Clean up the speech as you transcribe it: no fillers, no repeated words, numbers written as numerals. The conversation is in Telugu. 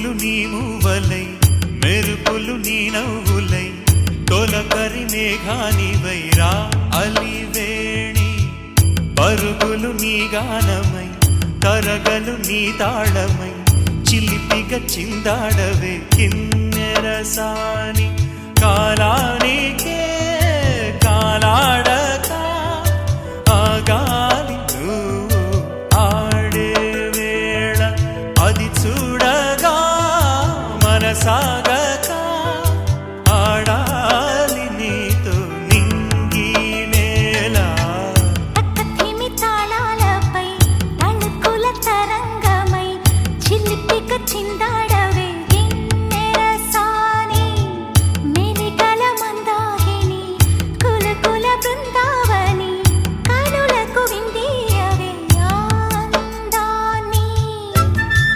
పువ్వులు నీ మూవలై మెరుపులు నీ నవ్వులై తొలకరి మేఘానివై రా అలివేణి పరుగులు నీ గానమై తరగలు నీ తాళమై చిలిపిగా చిందాడవే కిన్నెరసాని కాలానికే కాలాడక ఆగాలి నువ్వు ఆడే వేళ అది చూడగా మనసాగక ఆడాలి నీతో నింగి నేల తక్కతిమి తాళాలపై తళుకుల తరంగమై చిలిపిక చిందా